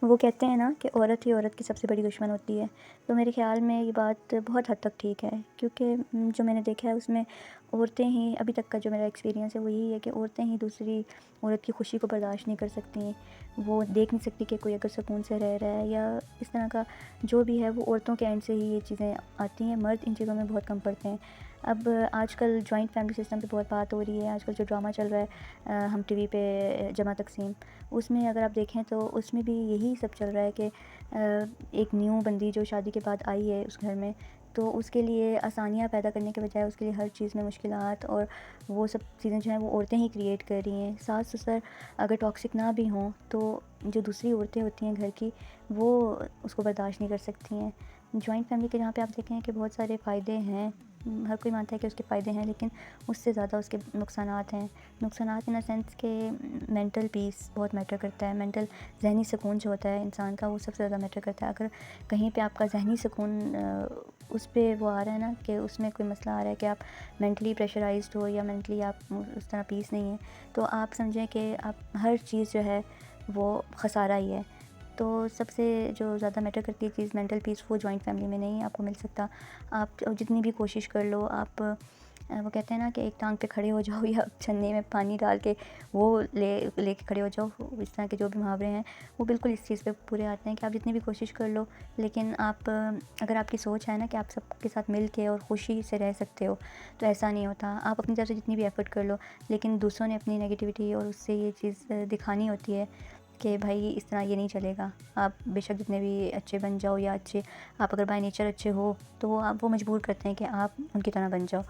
वो कहते हैं ना कि औरत ही औरत की सबसे बड़ी दुश्मन होती है। तो मेरे ख़्याल में ये बात बहुत हद तक ठीक है, क्योंकि जो मैंने देखा है उसमें औरतें ही, अभी तक का जो मेरा एक्सपीरियंस है वो यही है कि औरतें ही दूसरी औरत की खुशी को बर्दाश्त नहीं कर सकती। वो देख नहीं सकती कि कोई अगर सुकून से रह रहा है या इस तरह का जो भी है, वो औरतों के एंड से ही ये चीज़ें आती हैं। मर्द इन चीज़ों में बहुत कम पड़ते हैं। अब आजकल जॉइंट फैमिली सिस्टम पे बहुत बात हो रही है। आजकल जो ड्रामा चल रहा है हम टीवी पे, जमा तकसीम, उसमें अगर आप देखें तो उसमें भी यही सब चल रहा है कि एक न्यू बंदी जो शादी के बाद आई है उस घर में, तो उसके लिए आसानियाँ पैदा करने के बजाय उसके लिए हर चीज़ में मुश्किलात और वो सब चीज़ें जो हैं वो औरतें ही क्रिएट कर रही हैं। सास ससुर अगर टॉक्सिक ना भी हों तो जो दूसरी औरतें होती हैं घर की, वो उसको बर्दाश्त नहीं कर सकती हैं। जॉइंट फैमिली के जहाँ पे आप देखें कि बहुत सारे फ़ायदे हैं, हर कोई मानता है कि उसके फ़ायदे हैं, लेकिन उससे ज़्यादा उसके नुकसानात हैं। नुकसानात इन अ सेंस के मेंटल पीस बहुत मैटर करता है। मेंटल ज़हनी सुकून जो होता है इंसान का, वो सबसे ज़्यादा मैटर करता है। अगर कहीं पे आपका ज़हनी सुकून उस पे वो आ रहा है ना कि उसमें कोई मसला आ रहा है कि आप मेंटली प्रेशराइज्ड हो या मेंटली आप उस तरह पीस नहीं है, तो आप समझें कि आप हर चीज़ जो है वो ख़सारा ही है। तो सबसे जो ज़्यादा मैटर करती है चीज़ मेंटल पीस, वो जॉइंट फैमिली में नहीं आपको मिल सकता। आप जितनी भी कोशिश कर लो, आप वो कहते हैं ना कि एक टांग पे खड़े हो जाओ या छन्नी में पानी डाल के वो लेके खड़े हो जाओ, इस तरह के जो भी मुहावरे हैं वो बिल्कुल इस चीज़ पे पूरे आते हैं कि आप जितनी भी कोशिश कर लो, लेकिन आप अगर आपकी सोच है ना कि आप सबके साथ मिल के और खुशी से रह सकते हो, तो ऐसा नहीं होता। आप अपनी तरफ से जितनी भी एफ़र्ट कर लो, लेकिन दूसरों ने अपनी नेगेटिविटी और उससे ये चीज़ दिखानी होती है कि भाई इस तरह ये नहीं चलेगा। आप बेशक जितने भी अच्छे बन जाओ या अच्छे, आप अगर बाय नेचर अच्छे हो, तो वो मजबूर करते हैं कि आप उनकी तरह बन जाओ।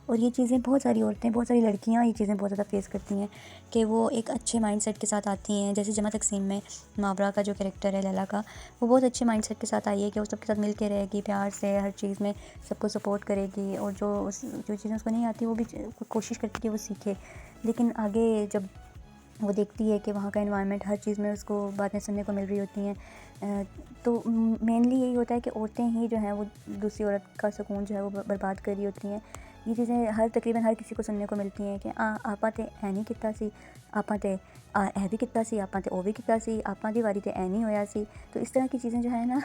और ये चीज़ें बहुत सारी औरतें, बहुत सारी लड़कियां ये चीज़ें बहुत ज़्यादा फेस करती हैं कि वो एक अच्छे माइंडसेट के साथ आती हैं। जैसे जमा तकसीम में मावरा का जो कैरेक्टर है लैला का, वो बहुत अच्छे माइंडसेट के साथ आई है कि वो सबके साथ मिल के रहेगी, प्यार से हर चीज़ में सबको सपोर्ट करेगी, और जो चीज़ें उसको नहीं आती वो भी कोशिश करती है कि वो सीखे। लेकिन आगे जब वो देखती है कि वहाँ का एनवायरनमेंट, हर चीज़ में उसको बातें सुनने को मिल रही होती हैं, तो मेनली यही होता है कि औरतें ही जो हैं वो दूसरी औरत का सुकून जो है वो बर्बाद कर रही होती हैं। ये चीज़ें तकरीबन हर किसी को सुनने को मिलती हैं कि आपा ते ऐ नहीं किता सी, आपा ते ऐ भी किता सी, आपा ते ओ भी किता सी, आपा दी वारी ते ऐ नहीं होया सी। तो इस तरह की चीज़ें जो है ना,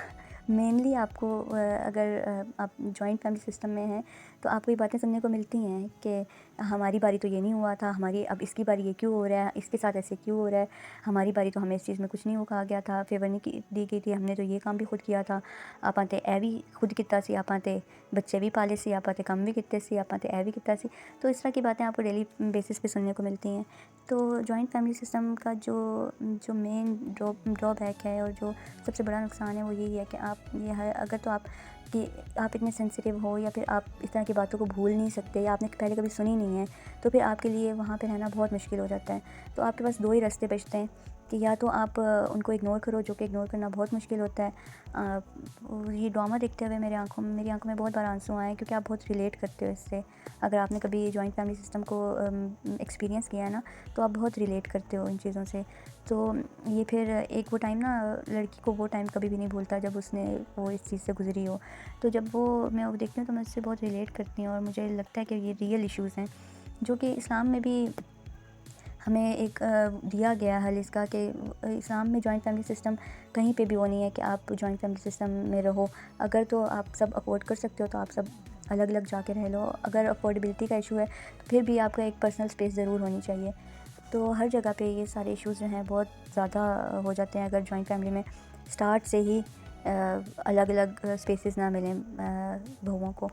मेनली आपको अगर आप जॉइंट फैमिली सिस्टम में हैं तो आपको ये बातें सुनने को मिलती हैं कि हमारी बारी तो ये नहीं हुआ था, हमारी अब इसकी बारी ये क्यों हो रहा है, इसके साथ ऐसे क्यों हो रहा है, हमारी बारी तो हमें इस चीज़ में कुछ नहीं वो कहा गया था, फेवर नहीं दी गई थी, हमने तो ये काम भी खुद किया था, आपां ते ए भी खुद किता सी, आपां ते बच्चे भी पाले सी, आपां ते कम भी किते सी, आपां ते ए भी किता सी। तो इस तरह की बातें आपको डेली बेसिस पे सुनने को मिलती हैं। तो जॉइंट फैमिली सिस्टम का जो जो मेन ड्रॉबैक है और जो सबसे बड़ा नुकसान है वो यही है कि आप ये है, अगर तो आप इतने सेंसिटिव हो या फिर आप इस तरह की बातों को भूल नहीं सकते या आपने पहले कभी सुनी नहीं है, तो फिर आपके लिए वहाँ पे रहना बहुत मुश्किल हो जाता है। तो आपके पास 2 ही रास्ते बचते हैं कि या तो आप उनको इग्नोर करो, जो कि इग्नोर करना बहुत मुश्किल होता है। ये ड्रामा देखते हुए मेरी आँखों में बहुत बार आंसू आए, क्योंकि आप बहुत रिलेट करते हो इससे। अगर आपने कभी जॉइंट फैमिली सिस्टम को एक्सपीरियंस किया है ना, तो आप बहुत रिलेट करते हो इन चीज़ों से। तो ये फिर एक वो टाइम ना, लड़की को वो टाइम कभी भी नहीं भूलता जब उसने वो इस चीज़ से गुज़री हो। तो जब मैं वो देखती हूँ तो मैं उससे बहुत रिलेट करती हूँ और मुझे लगता है कि ये रियल इश्यूज़ हैं, जो कि इस्लाम में भी हमें एक दिया गया हल इसका कि इस्लाम में जॉइंट फैमिली सिस्टम कहीं पे भी वो नहीं है कि आप जॉइंट फैमिली सिस्टम में रहो। अगर तो आप सब अफोर्ड कर सकते हो तो आप सब अलग अलग जाके रह लो। अगर अफोर्डेबिलिटी का इशू है तो फिर भी आपका एक पर्सनल स्पेस ज़रूर होनी चाहिए। तो हर जगह पे ये सारे इश्यूज़ जो हैं बहुत ज़्यादा हो जाते हैं अगर जॉइंट फैमिली में स्टार्ट से ही अलग अलग स्पेसेस ना मिलें बहुओं को।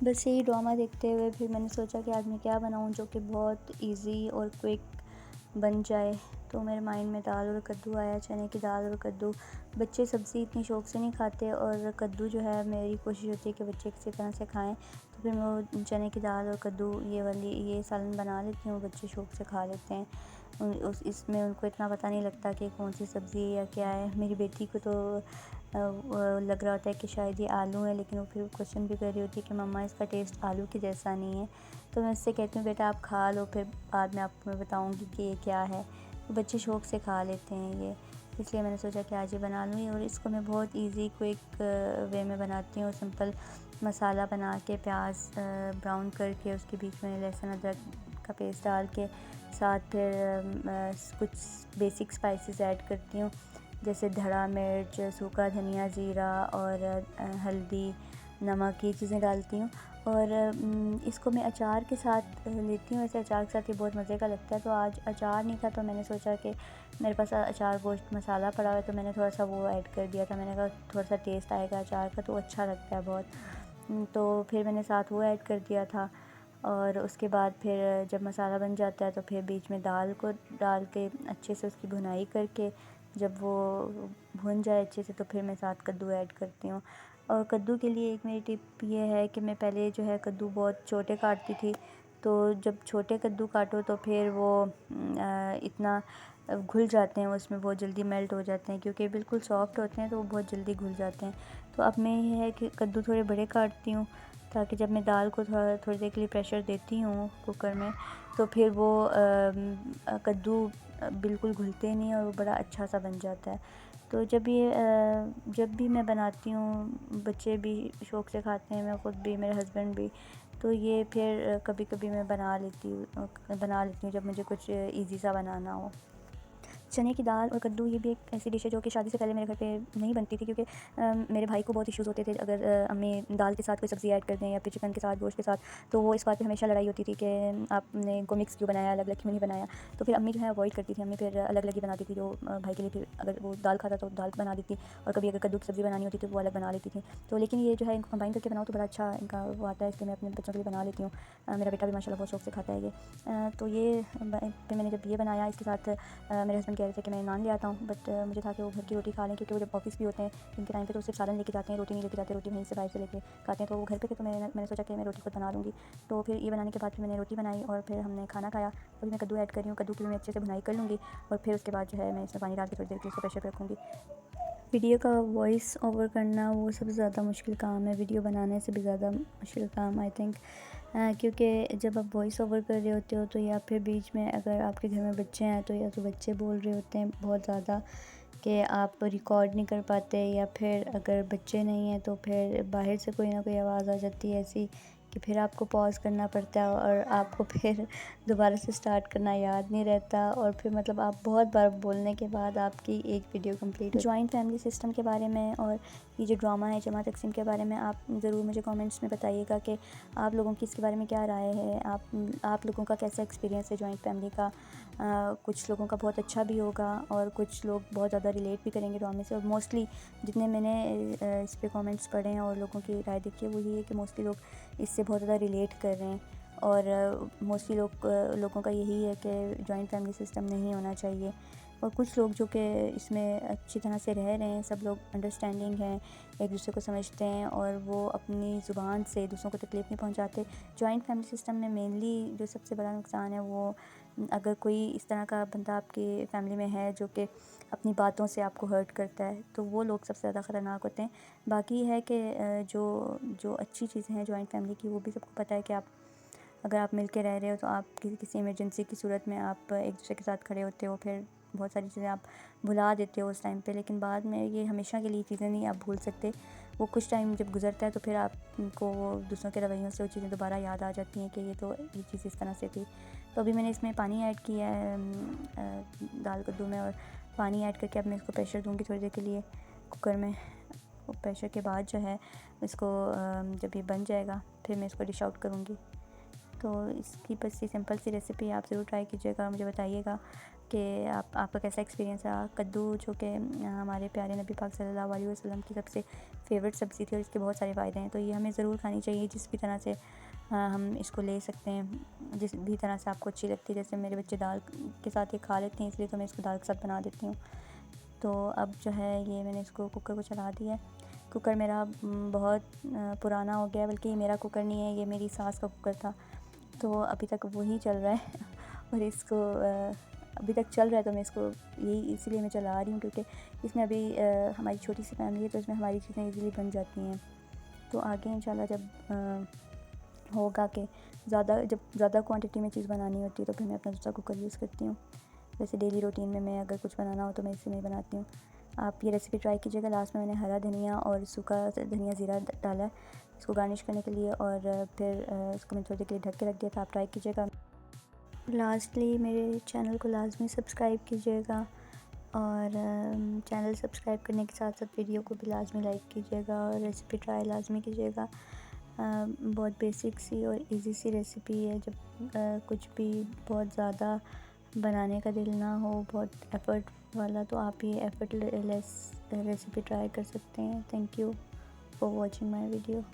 बस यही ड्रामा देखते हुए फिर मैंने सोचा कि आज मैं क्या बनाऊँ जो कि बहुत इजी और क्विक बन जाए। तो मेरे माइंड में दाल और कद्दू आया, चने की दाल और कद्दू। बच्चे सब्ज़ी इतनी शौक़ से नहीं खाते और कद्दू जो है मेरी कोशिश होती है कि बच्चे किसी तरह से खाएं, तो फिर मैं वो चने की दाल और कद्दू ये सालन बना लेती हूँ। बच्चे शौक़ से खा लेते हैं। इसमें उनको इतना पता नहीं लगता कि कौन सी सब्ज़ी है या क्या है। मेरी बेटी को तो लग रहा होता है कि शायद ये आलू है, लेकिन वो फिर क्वेश्चन भी कर रही होती है कि मम्मा इसका टेस्ट आलू के जैसा नहीं है। तो मैं उससे कहती हूँ बेटा आप खा लो, फिर बाद में आपको मैं बताऊँगी कि ये क्या है। तो बच्चे शौक़ से खा लेते हैं ये, इसलिए मैंने सोचा कि आज ये बना लूँ। और इसको मैं बहुत इजी क्विक वे में बनाती हूँ। सिंपल मसाला बना के, प्याज ब्राउन करके, उसके बीच में लहसुन अदरक का पेस्ट डाल के, साथ फिर कुछ बेसिक स्पाइसेस ऐड करती हूँ, जैसे धड़ा मिर्च, सूखा धनिया, ज़ीरा और हल्दी, नमक, ये चीज़ें डालती हूँ। और इसको मैं अचार के साथ लेती हूँ। ऐसे अचार के साथ ये बहुत मज़े का लगता है। तो आज अचार नहीं था तो मैंने सोचा कि मेरे पास अचार गोश्त मसाला पड़ा हुआ है, तो मैंने थोड़ा सा वो ऐड कर दिया था। मैंने कहा थोड़ा सा टेस्ट आएगा अचार का तो अच्छा लगता है बहुत। तो फिर मैंने साथ वो ऐड कर दिया था। और उसके बाद फिर जब मसाला बन जाता है तो फिर बीच में दाल को डाल के अच्छे से उसकी भुनाई करके, जब वो भुन जाए अच्छे से, तो फिर मैं साथ कद्दू ऐड करती हूँ। और कद्दू के लिए एक मेरी टिप ये है कि मैं पहले जो है कद्दू बहुत छोटे काटती थी। तो जब छोटे कद्दू काटो तो फिर वो इतना घुल जाते हैं, उसमें बहुत जल्दी मेल्ट हो जाते हैं, क्योंकि बिल्कुल सॉफ्ट होते हैं तो वो बहुत जल्दी घुल जाते हैं। तो अब मैं ये है कि कद्दू थोड़े बड़े काटती हूँ, ताकि जब मैं दाल को थोड़ी देर के लिए प्रेशर देती हूँ कुकर में, तो फिर वो कद्दू बिल्कुल घुलते नहीं और वो बड़ा अच्छा सा बन जाता है। तो जब भी मैं बनाती हूँ, बच्चे भी शौक़ से खाते हैं, मैं ख़ुद भी, मेरे हस्बैंड भी। तो ये फिर कभी-कभी मैं बना लेती हूँ जब मुझे कुछ ईज़ी सा बनाना हो। चने की दाल और कद्दू ये भी एक ऐसी डिश है जो कि शादी से पहले मेरे घर पे नहीं बनती थी, क्योंकि मेरे भाई को बहुत इश्यूज़ होते थे अगर अम्मी दाल के साथ कोई सब्ज़ी ऐड कर दें या फिर चिकन के साथ, गोश्त के साथ। तो वो इस बात पे हमेशा लड़ाई होती थी कि आपने इनको मिक्स क्यों बनाया, अलग-अलग क्यों नहीं बनाया। तो फिर अम्मी जो है अवॉइड करती थी, अम्मी फिर अलग-अलग ही बनाती थी। जो भाई के लिए फिर अगर वो दाल खाता तो दाल बना देती, और कभी अगर कद्दू की सब्ज़ी बनानी होती तो वो अलग बना लेती थी। तो लेकिन ये जो है इनको कंबाइन करके बनाओ तो बड़ा अच्छा इनका वो आता है, इसलिए मैं अपने बच्चों के लिए बना लेती हूँ। मेरा बेटा भी माशाल्लाह बहुत शौक़ से खाता है ये। तो ये फिर मैंने जब ये बनाया, इसके साथ मेरे हस्बैंड कह रहे थे कि मैं नान ले आता हूँ, बट मुझे था कि वो घर की रोटी खा लें, क्योंकि वो जब ऑफिस भी होते हैं इनके टाइम पे तो सिर्फ सालन लेके जाते हैं, रोटी नहीं लेके जाते, रोटी वहीं से बाहर से लेके खाते हैं। तो वो घर पे थे तो मैंने सोचा कि मैं रोटी खुद बना लूँगी। तो फिर ये बनाने के बाद फिर मैंने रोटी बनाई और फिर हमने खाना खाया। अभी मैं कद्दू ऐड कर रही हूँ, कद्दू की भी मैं अच्छे से भुनाई कर लूँगी और फिर उसके बाद जो है मैं इसमें पानी डाल के थोड़ी देर के लिए इसको प्रेशर पे रखूँगी। वीडियो का वॉइस ओवर करना वो सबसे ज़्यादा मुश्किल काम है, वीडियो बनाने से भी ज़्यादा मुश्किल काम आई थिंक। क्योंकि जब आप वॉइस ओवर कर रहे होते हो तो या फिर बीच में अगर आपके घर में बच्चे हैं तो या तो बच्चे बोल रहे होते हैं बहुत ज़्यादा कि आप रिकॉर्ड नहीं कर पाते, या फिर अगर बच्चे नहीं हैं तो फिर बाहर से कोई ना कोई आवाज़ आ जाती है ऐसी कि फिर आपको पॉज़ करना पड़ता है और आपको फिर दोबारा से स्टार्ट करना याद नहीं रहता, और फिर मतलब आप बहुत बार बोलने के बाद आपकी एक वीडियो कंप्लीट हो। जॉइंट फैमिली सिस्टम के बारे में और ये जो ड्रामा है जमा तकसीम के बारे में आप ज़रूर मुझे कमेंट्स में बताइएगा कि आप लोगों की इसके बारे में क्या राय है, आप लोगों का कैसा एक्सपीरियंस है जॉइंट फैमिली का। कुछ लोगों का बहुत अच्छा भी होगा और कुछ लोग बहुत ज़्यादा रिलेट भी करेंगे ड्रामे से, और मोस्टली जितने मैंने इस पे कमेंट्स पढ़े हैं और लोगों की राय देखी है वो ये है कि मोस्टली लोग इससे बहुत ज़्यादा रिलेट कर रहे हैं। और मोस्टली लोगों का यही है कि जॉइंट फैमिली सिस्टम नहीं होना चाहिए। और कुछ लोग जो कि इसमें अच्छी तरह से रह रहे हैं, सब लोग अंडरस्टैंडिंग हैं, एक दूसरे को समझते हैं और वो अपनी ज़ुबान से दूसरों को तकलीफ़ नहीं पहुंचाते। जॉइंट फैमिली सिस्टम में मेनली जो सबसे बड़ा नुकसान है वो, अगर कोई इस तरह का बंदा आपकी फ़ैमिली में है जो कि अपनी बातों से आपको हर्ट करता है, तो वो लोग सबसे ज़्यादा ख़तरनाक होते हैं। बाकी है कि जो अच्छी चीज़ें हैं जॉइंट फैमिली की, वो भी सबको पता है कि अगर आप मिल के रह रहे हो तो आप किसी इमरजेंसी की सूरत में आप एक दूसरे के साथ खड़े होते हो, फिर बहुत सारी चीज़ें आप भुला देते हो उस टाइम पे, लेकिन बाद में ये हमेशा के लिए चीज़ें नहीं आप भूल सकते। वो कुछ टाइम जब गुजरता है तो फिर आपको दूसरों के रवैयों से वो चीज़ें दोबारा याद आ जाती हैं कि ये चीज़ इस तरह से थी। तो अभी मैंने इसमें पानी ऐड किया है दाल कद्दू में, और पानी ऐड करके अब मैं इसको प्रेशर दूँगी थोड़ी देर के लिए कुकर में। प्रेशर के बाद जो है इसको जब ये बन जाएगा फिर मैं इसको डिश आउट करूँगी। तो इसकी बस ये सिंपल सी रेसिपी आप ज़रूर ट्राई कीजिएगा, मुझे बताइएगा कि आपका कैसा एक्सपीरियंस रहा। कद्दू जो कि हमारे प्यारे नबी पाक सल्लल्लाहु अलैहि वसल्लम की सबसे फेवरेट सब्ज़ी थी और इसके बहुत सारे फ़ायदे हैं, तो ये हमें ज़रूर खानी चाहिए जिस भी तरह से हम इसको ले सकते हैं, जिस भी तरह से आपको अच्छी लगती है। जैसे मेरे बच्चे दाल के साथ ये खा लेते हैं, इसलिए तो मैं इसको दाल के साथ बना देती हूँ। तो अब जो है ये मैंने इसको कुकर को चला दिया है। कुकर मेरा बहुत पुराना हो गया है, बल्कि ये मेरा कुकर नहीं है, ये मेरी सास का कुकर था, तो अभी तक वही चल रहा है और इसको अभी तक चल रहा है, तो मैं इसको यही इसीलिए मैं चला रही हूँ, क्योंकि इसमें अभी हमारी छोटी सी फैमिली है तो इसमें हमारी चीज़ें इजीली बन जाती हैं। तो आगे इंशाल्लाह जब होगा कि जब ज़्यादा क्वांटिटी में चीज़ बनानी होती है तो फिर मैं अपना दूसरा कुकर यूज़ करती हूँ। वैसे डेली रूटीन में मैं अगर कुछ बनाना हो तो मैं इसी में बनाती हूँ। आप ये रेसिपी ट्राई कीजिएगा। लास्ट में मैंने हरा धनिया और सूखा धनिया ज़ीरा डाला है इसको गार्निश करने के लिए, और फिर इसको मैं थोड़ी देर के लिए ढक के रख दिया था। आप ट्राई कीजिएगा। लास्टली मेरे चैनल को लाजमी सब्सक्राइब कीजिएगा और चैनल सब्सक्राइब करने के साथ साथ वीडियो को भी लाजमी लाइक कीजिएगा और रेसिपी ट्राई लाजमी कीजिएगा। बहुत बेसिक सी और इजी सी रेसिपी है। जब कुछ भी बहुत ज़्यादा बनाने का दिल ना हो, बहुत एफ़र्ट वाला, तो आप ये एफ़र्टलेस रेसिपी ट्राई कर सकते हैं। Thank you for watching my video.